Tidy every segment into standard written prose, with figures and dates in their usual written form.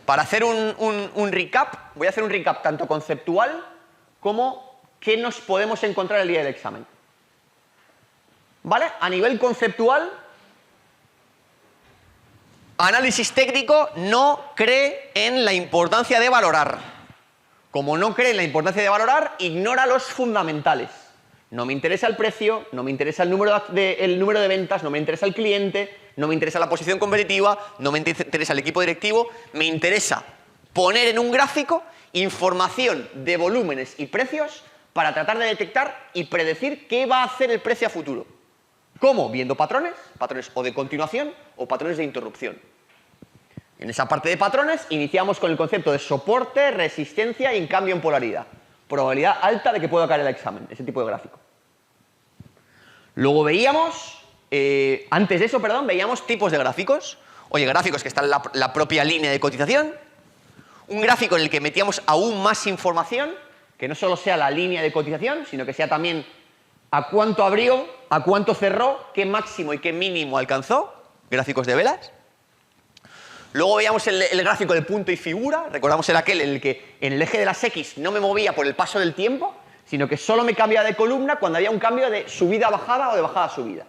para hacer un recap, voy a hacer un recap tanto conceptual como qué nos podemos encontrar el día del examen. ¿Vale? A nivel conceptual, análisis técnico no cree en la importancia de valorar. Como no cree en la importancia de valorar, ignora los fundamentales. No me interesa el precio, no me interesa el número de ventas, no me interesa el cliente, no me interesa la posición competitiva, no me interesa el equipo directivo, me interesa poner en un gráfico información de volúmenes y precios para tratar de detectar y predecir qué va a hacer el precio a futuro. ¿Cómo? Viendo patrones, patrones o de continuación o patrones de interrupción. En esa parte de patrones iniciamos con el concepto de soporte, resistencia y cambio en polaridad. Probabilidad alta de que pueda caer el examen, ese tipo de gráfico. Luego veíamos, antes de eso, perdón, veíamos tipos de gráficos. Oye, gráficos que están en la propia línea de cotización. Un gráfico en el que metíamos aún más información, que no solo sea la línea de cotización, sino que sea también a cuánto abrió, a cuánto cerró, qué máximo y qué mínimo alcanzó. Gráficos de velas. Luego veíamos el gráfico de punto y figura, recordamos era aquel en el que en el eje de las X no me movía por el paso del tiempo, sino que solo me cambiaba de columna cuando había un cambio de subida a bajada o de bajada a subida.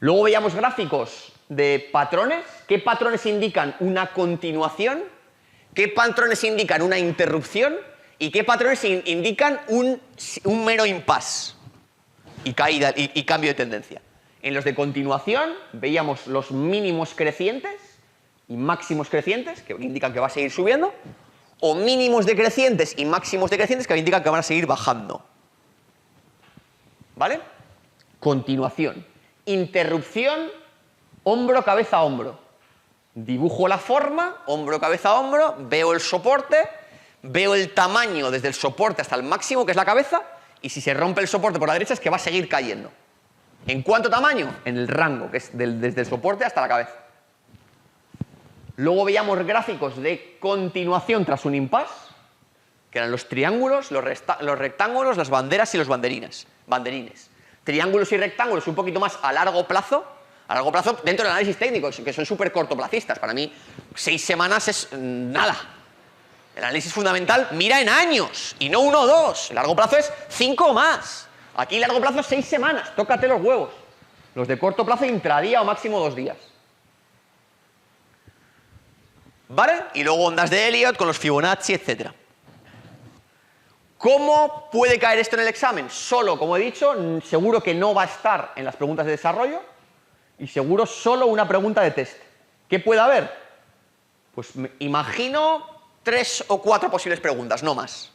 Luego veíamos gráficos de patrones, qué patrones indican una continuación, qué patrones indican una interrupción y qué patrones indican un mero impasse y caída y cambio de tendencia. En los de continuación veíamos los mínimos crecientes y máximos crecientes, que indican que va a seguir subiendo, o mínimos decrecientes y máximos decrecientes que indican que van a seguir bajando. ¿Vale? Continuación. Interrupción, hombro, cabeza, hombro. Dibujo la forma, hombro, cabeza, hombro, veo el soporte, veo el tamaño desde el soporte hasta el máximo, que es la cabeza, y si se rompe el soporte por la derecha es que va a seguir cayendo. ¿En cuánto tamaño? En el rango, que es desde el soporte hasta la cabeza. Luego veíamos gráficos de continuación tras un impasse, que eran los triángulos, los rectángulos, las banderas y los banderines. Triángulos y rectángulos un poquito más a largo plazo dentro del análisis técnico, que son súper cortoplacistas. Para mí, 6 semanas es nada. El análisis fundamental mira en años, y no 1 o 2. El largo plazo es 5 o más. Aquí largo plazo es 6 semanas, tócate los huevos. Los de corto plazo intradía o máximo 2 días. ¿Vale? Y luego ondas de Elliott con los Fibonacci, etc. ¿Cómo puede caer esto en el examen? Solo, como he dicho, seguro que no va a estar en las preguntas de desarrollo y seguro solo una pregunta de test. ¿Qué puede haber? Pues me imagino 3 o 4 posibles preguntas, no más.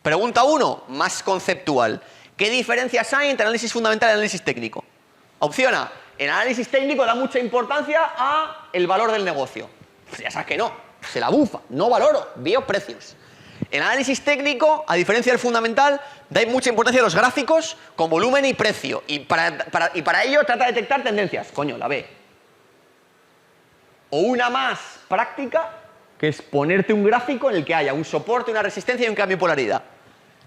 Pregunta 1, más conceptual. ¿Qué diferencias hay entre análisis fundamental y análisis técnico? Opción A, en análisis técnico da mucha importancia a el valor del negocio. Pues ya sabes que no, se la bufa, no valoro, veo precios. En análisis técnico, a diferencia del fundamental, da mucha importancia a los gráficos con volumen y precio. Y para ello trata de detectar tendencias. Coño, la ve. O una más práctica, que es ponerte un gráfico en el que haya un soporte, una resistencia y un cambio de polaridad.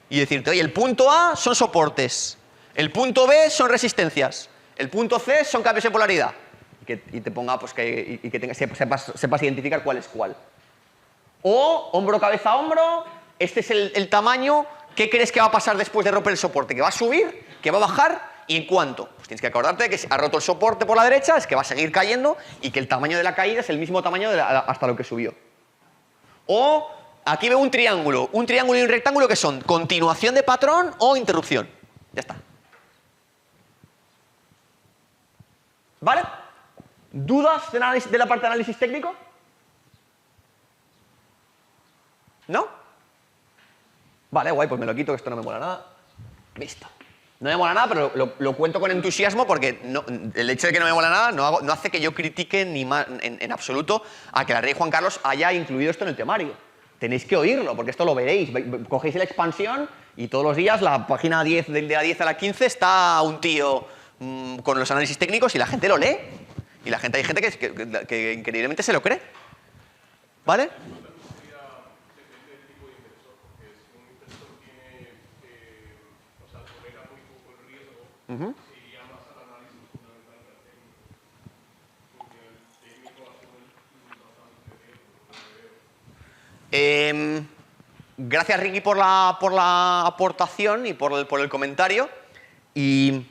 Y decirte, oye, el punto A son soportes, el punto B son resistencias, el punto C son cambios de polaridad. Y te ponga, pues, que sepas identificar cuál es cuál. O hombro, cabeza, hombro, este es el tamaño, ¿qué crees que va a pasar después de romper el soporte? ¿Que va a subir? ¿Que va a bajar? ¿Y en cuánto? Pues tienes que acordarte de que si ha roto el soporte por la derecha, es que va a seguir cayendo y que el tamaño de la caída es el mismo tamaño hasta lo que subió. O aquí veo un triángulo y un rectángulo que son continuación de patrón o interrupción. Ya está. ¿Vale? ¿Dudas de la parte de análisis técnico? ¿No? Vale, guay, pues me lo quito, que esto no me mola nada. Listo. No me mola nada, pero lo cuento con entusiasmo porque el hecho de que no me mola nada no hace que yo critique en absoluto a que la Rey Juan Carlos haya incluido esto en el temario. Tenéis que oírlo, porque esto lo veréis. Cogéis la expansión y todos los días la página 10, de la 10 a la 15 está un tío con los análisis técnicos y la gente lo lee. Y hay gente que increíblemente se lo cree. ¿Vale? Sería más al análisis fundamental que al técnico, porque el técnico asume bastante gracias, Ricky, por la aportación y por el comentario. Y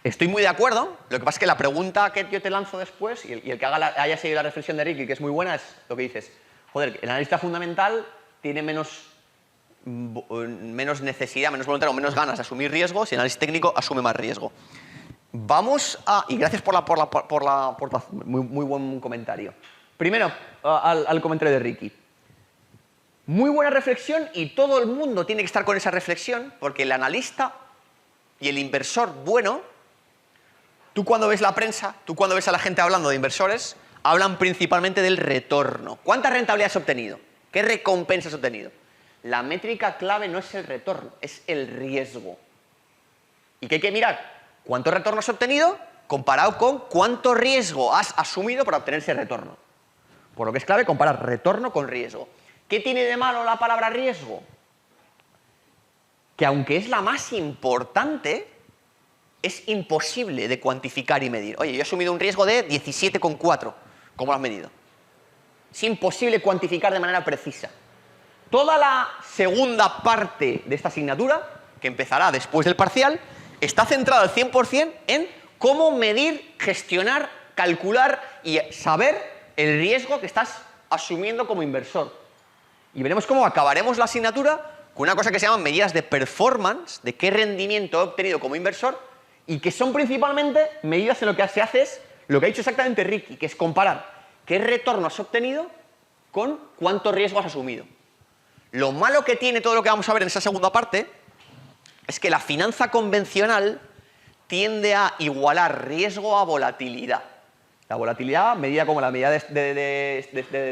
estoy muy de acuerdo. Lo que pasa es que la pregunta que yo te lanzo después, y el que haya seguido la reflexión de Ricky, que es muy buena, es lo que dices. Joder, el analista fundamental tiene menos necesidad, menos voluntad o menos ganas de asumir riesgo, si el análisis técnico asume más riesgo. Vamos a... Y gracias por la aportación. Muy buen comentario. Primero, al comentario de Ricky. Muy buena reflexión y todo el mundo tiene que estar con esa reflexión porque el analista y el inversor bueno, tú cuando ves la prensa, tú cuando ves a la gente hablando de inversores, hablan principalmente del retorno. ¿Cuánta rentabilidad has obtenido? ¿Qué recompensa has obtenido? La métrica clave no es el retorno, es el riesgo. ¿Y qué hay que mirar? ¿Cuánto retorno has obtenido comparado con cuánto riesgo has asumido para obtener ese retorno? Por lo que es clave comparar retorno con riesgo. ¿Qué tiene de malo la palabra riesgo? Que aunque es la más importante, es imposible de cuantificar y medir. Oye, yo he asumido un riesgo de 17,4. ¿Cómo lo has medido? Es imposible cuantificar de manera precisa. Toda la segunda parte de esta asignatura, que empezará después del parcial, está centrada al 100% en cómo medir, gestionar, calcular y saber el riesgo que estás asumiendo como inversor. Y veremos cómo acabaremos la asignatura con una cosa que se llaman medidas de performance, de qué rendimiento he obtenido como inversor, y que son principalmente medidas en lo que se hace es lo que ha dicho exactamente Ricky, que es comparar qué retorno has obtenido con cuánto riesgo has asumido. Lo malo que tiene todo lo que vamos a ver en esa segunda parte es que la finanza convencional tiende a igualar riesgo a volatilidad. La volatilidad, medida como la medida de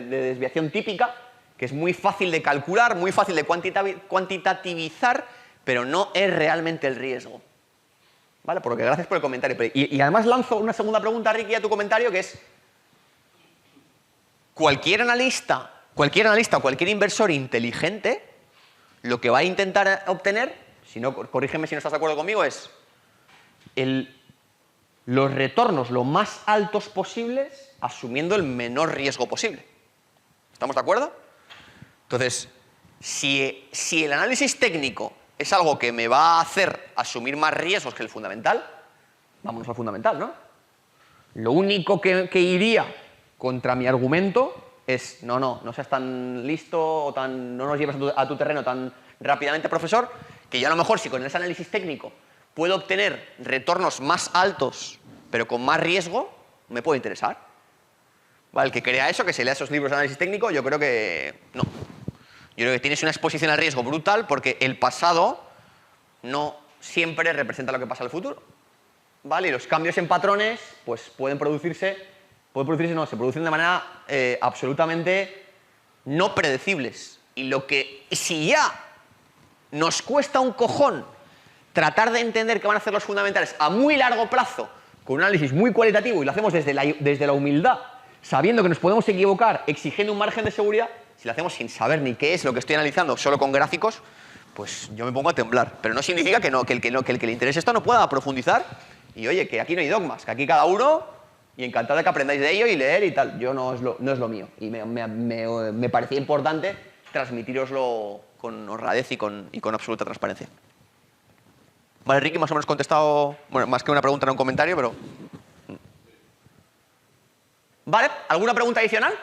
desviación típica, que es muy fácil de calcular, muy fácil de cuantitativizar, pero no es realmente el riesgo. ¿Vale? Por lo que gracias por el comentario. Y además lanzo una segunda pregunta, Ricky, a tu comentario, que es cualquier analista o cualquier inversor inteligente, lo que va a intentar obtener, si no, corrígeme si no estás de acuerdo conmigo, es los retornos lo más altos posibles asumiendo el menor riesgo posible. ¿Estamos de acuerdo? Entonces, si el análisis técnico es algo que me va a hacer asumir más riesgos que el fundamental, vámonos al fundamental, ¿no? Lo único que iría contra mi argumento es, no seas tan listo o no nos lleves a tu terreno tan rápidamente, profesor, que yo a lo mejor si con ese análisis técnico puedo obtener retornos más altos, pero con más riesgo, me puede interesar. ¿Vale? El que crea eso, que se lea esos libros de análisis técnico, yo creo que no. Yo creo que tienes una exposición al riesgo brutal porque el pasado no siempre representa lo que pasa en el futuro. ¿Vale? Y los cambios en patrones pues se producen de manera absolutamente no predecibles. Y si ya nos cuesta un cojón tratar de entender qué van a hacer los fundamentales a muy largo plazo, con un análisis muy cualitativo, y lo hacemos desde la humildad, sabiendo que nos podemos equivocar, exigiendo un margen de seguridad, si lo hacemos sin saber ni qué es lo que estoy analizando, solo con gráficos, pues yo me pongo a temblar. Pero no significa que el que le interese esto no pueda profundizar. Y oye, que aquí no hay dogmas, que aquí cada uno, y encantado de que aprendáis de ello y leer y tal. Yo no es lo mío. Y me parecía importante transmitiroslo con honradez y con absoluta transparencia. Vale, Ricky, más o menos contestado, bueno, más que una pregunta, era un comentario, pero... ¿Vale? ¿Alguna pregunta adicional?